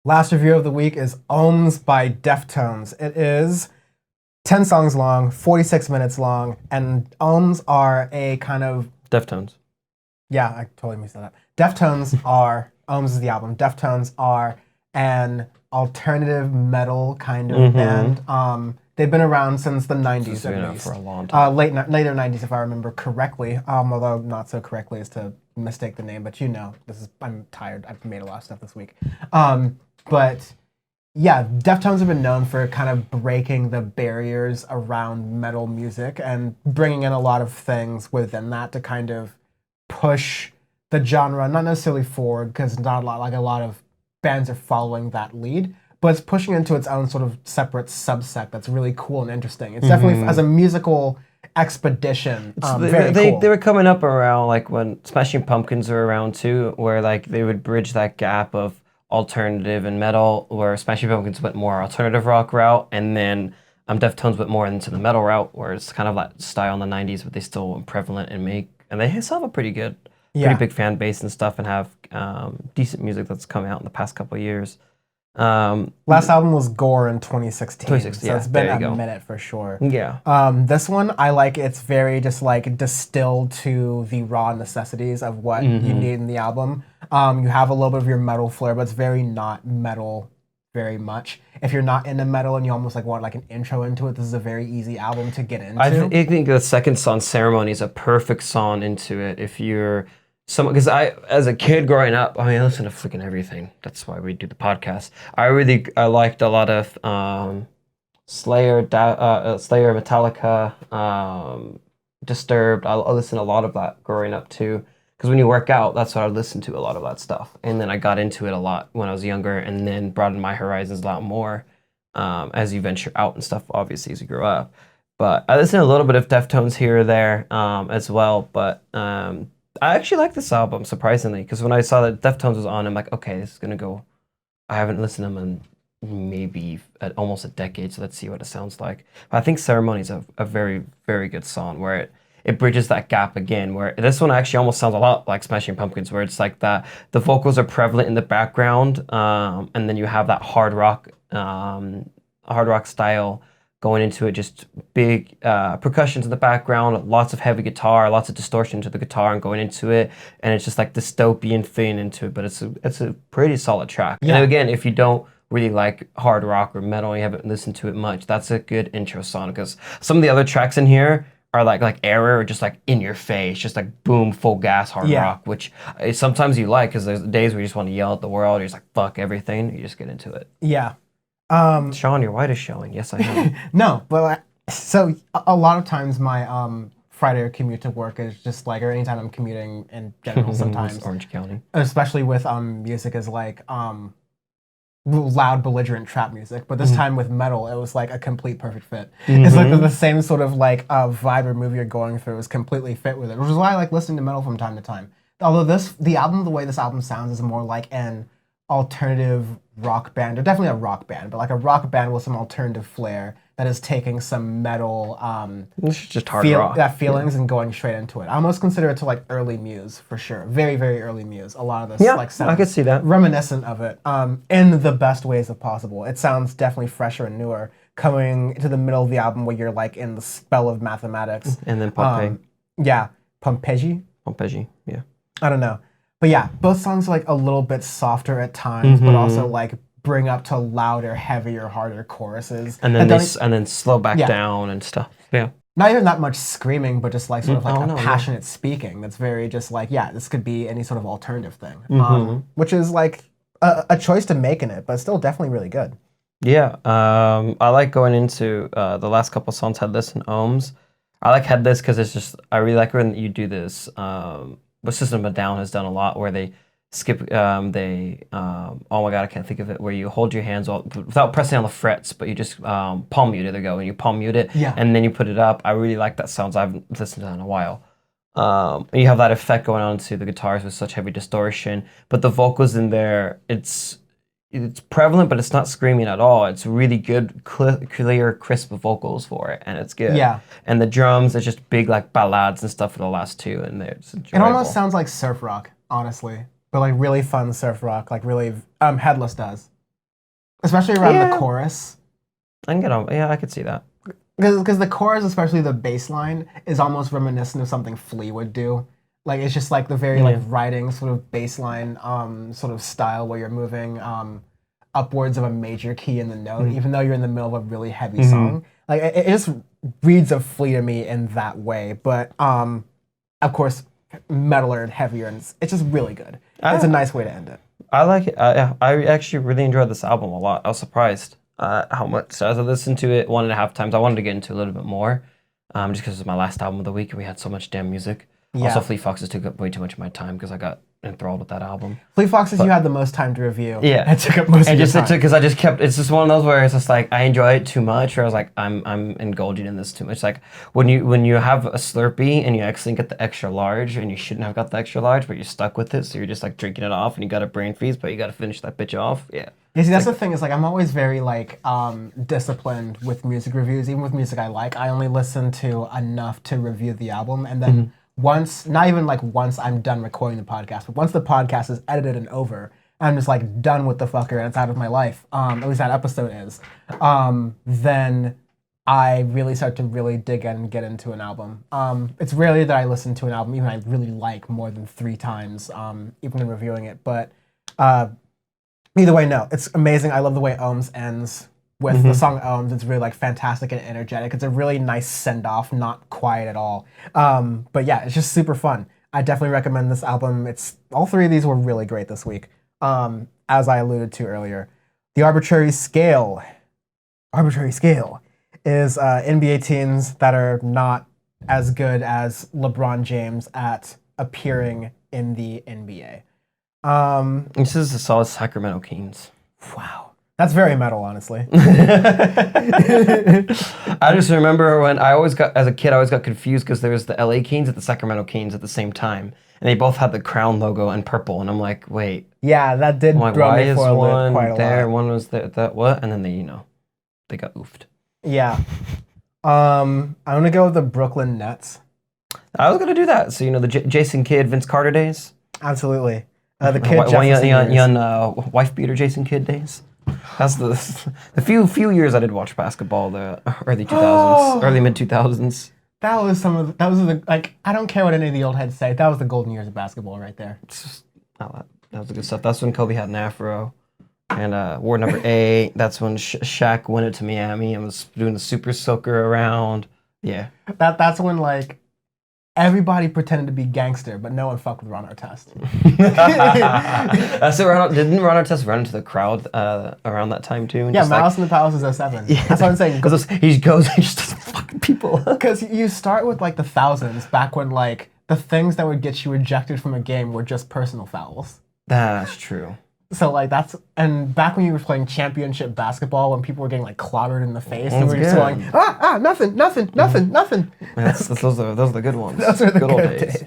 Last review of the week is Ohms by Deftones. It is 10 songs long, 46 minutes long, and Ohms are a kind of, Deftones. yeah, I totally missed that up. Deftones are, Ohms is the album, Deftones are an alternative metal kind of band. They've been around since the 90s at least. For a long time. Later 90s if I remember correctly, although not so correctly as to mistake the name, but I'm tired. I've made a lot of stuff this week. But yeah, Deftones have been known for kind of breaking the barriers around metal music and bringing in a lot of things within that to kind of push the genre, not necessarily forward, because not a lot of bands are following that lead, but it's pushing into its own sort of separate subsect that's really cool and interesting. It's definitely, as a musical expedition, very cool. They were coming up around like when Smashing Pumpkins were around too, where like they would bridge that gap of alternative and metal, where Smashing Pumpkins went more alternative rock route, and then Deftones went more into the metal route, where it's kind of like style in the '90s, but they still were prevalent and they still have a pretty big fan base and stuff, and have decent music that's come out in the past couple of years. Last album was Gore in 2016, so yeah, it's been a minute for sure. Yeah. This one, I like it's very just like distilled to the raw necessities of what you need in the album. You have a little bit of your metal flair, but it's very not metal very much. If you're not into metal and you almost like want like an intro into it, this is a very easy album to get into. I think the second song, Ceremony, is a perfect song into it if you're because as a kid growing up, I listen to freaking everything. That's why we do the podcast. I liked a lot of Slayer, Metallica, Disturbed. I listened to a lot of that growing up too. Because when you work out, that's what I listened to, a lot of that stuff. And then I got into it a lot when I was younger, and then broadened my horizons a lot more as you venture out and stuff, obviously, as you grow up. But I listened to a little bit of Deftones here or there as well. But I actually like this album, surprisingly, because when I saw that Deftones was on, I'm like, okay, this is going to go. I haven't listened to them in maybe almost a decade, so let's see what it sounds like. But I think Ceremony is a very, very good song where it bridges that gap again, where this one actually almost sounds a lot like Smashing Pumpkins, where it's like that the vocals are prevalent in the background, and then you have that hard rock style going into it, just big percussions in the background, lots of heavy guitar, lots of distortion to the guitar and going into it, and it's just like dystopian thing into it, but it's a pretty solid track. Yeah. And again, if you don't really like hard rock or metal, you haven't listened to it much, that's a good intro song, because some of the other tracks in here are like Error, or just like in your face, just like boom, full gas hard rock, which sometimes you like, because there's days where you just want to yell at the world, you're just like, fuck everything, you just get into it. Yeah. Sean, your white is showing. Yes, I know. No, but so a lot of times my Friday commute to work is just like, or anytime I'm commuting in general, sometimes Orange County, especially with music, is like loud, belligerent trap music. But this time with metal, it was like a complete perfect fit. It's like the same sort of like vibe or movie you're going through is completely fit with it, which is why I like listening to metal from time to time. Although the way this album sounds is more like an alternative rock band, or definitely a rock band, but like a rock band with some alternative flair that is taking some metal this is just hard rock feelings and going straight into it. I almost consider it to like early Muse for sure, very, very early Muse. A lot of this like sounds I could see that, reminiscent of it in the best ways of possible. It sounds definitely fresher and newer coming to the middle of the album where you're like in the spell of mathematics, and then Pompeii. Pompeii, yeah, I don't know. But yeah, both songs are like a little bit softer at times, but also like bring up to louder, heavier, harder choruses. And then slow back down and stuff. Yeah. Not even that much screaming, but just like sort of like passionate speaking. That's very just like, this could be any sort of alternative thing. Which is like a choice to make in it, but still definitely really good. Yeah. I like going into the last couple songs, Headless and Ohms. I like Headless because it's just, I really like when you do this. What System of a Down has done a lot, where they skip, oh my god, I can't think of it, where you hold your hands without pressing on the frets, but you just palm mute it. There you go, and you palm mute it, and then you put it up. I really like that sound. I haven't listened to that in a while. And you have that effect going on to the guitars with such heavy distortion, but the vocals in there, it's prevalent, but it's not screaming at all. It's really good, clear, crisp vocals for it, and it's good. Yeah. And the drums, it's just big like ballads and stuff for the last two, and they're just enjoyable. It almost sounds like surf rock, honestly, but like really fun surf rock, like really Headless does. especially around the chorus. I can get on. Yeah, I could see that. Because the chorus, especially the bass line, is almost reminiscent of something Flea would do. Like it's just like the very like writing sort of bass line sort of style where you're moving upwards of a major key in the note, even though you're in the middle of a really heavy song. Like it just reads of Flea to me in that way. But of course, metaler and heavier, and it's just really good. It's a nice way to end it. I like it. I actually really enjoyed this album a lot. I was surprised how much. So as I listened to it 1.5 times, I wanted to get into a little bit more, just because it was my last album of the week and we had so much damn music. Yeah. Also, Fleet Foxes took up way too much of my time because I got enthralled with that album. Fleet Foxes, you had the most time to review. Yeah, it took up most of your time. Because I just kept. It's just one of those where it's just like I enjoy it too much, or I was like I'm indulging in this too much. Like when you have a Slurpee and you actually get the extra large and you shouldn't have got the extra large, but you're stuck with it, so you're just like drinking it off and you got a brain freeze, but you got to finish that bitch off. Yeah. You see, that's the thing is like I'm always very like disciplined with music reviews, even with music I like. I only listen to enough to review the album, and then. Once, not even like once I'm done recording the podcast, but once the podcast is edited and over, I'm just like done with the fucker and it's out of my life, at least that episode is, then I really start to really dig in and get into an album. It's rarely that I listen to an album even I really like more than 3 times, even when reviewing it, but either way, no, it's amazing. I love the way Ohms ends. With the song Ohms, it's really like fantastic and energetic. It's a really nice send-off, not quiet at all. But yeah, it's just super fun. I definitely recommend this album. All 3 of these were really great this week. As I alluded to earlier, the Arbitrary Scale is NBA teams that are not as good as LeBron James at appearing in the NBA. This is the solid Sacramento Kings. Wow. That's very metal, honestly. I just remember when as a kid, I always got confused because there was the LA Kings and the Sacramento Kings at the same time. And they both had the crown logo in purple. And I'm like, wait. Yeah, that did throw me for quite a there, lot. one was there, that what? And then they got oofed. Yeah. I'm going to go with the Brooklyn Nets. I was going to do that. So, the Jason Kidd, Vince Carter days? Absolutely. The Kid Jefferson wife beater Jason Kidd days. That's the few years I did watch basketball, the early 2000s, early mid 2000s. That was I don't care what any of the old heads say. That was the golden years of basketball right there. That was the good stuff. That's when Kobe had an afro, and wore number 8. That's when Shaq went it to Miami and was doing the super soaker around. Yeah. That's when like. Everybody pretended to be gangster, but no one fucked with Ron Artest. So didn't Ron Artest run into the crowd around that time too? And yeah, Malice in the Palace is 07. Yeah. That's what I'm saying. Because he goes and just doesn't fucking people. Because you start with like the thousands, back when like the things that would get you ejected from a game were just personal fouls. That's true. So like and back when you were playing championship basketball, when people were getting like clobbered in the face, they were just going, nothing. Those are the good ones. Those are the good old days.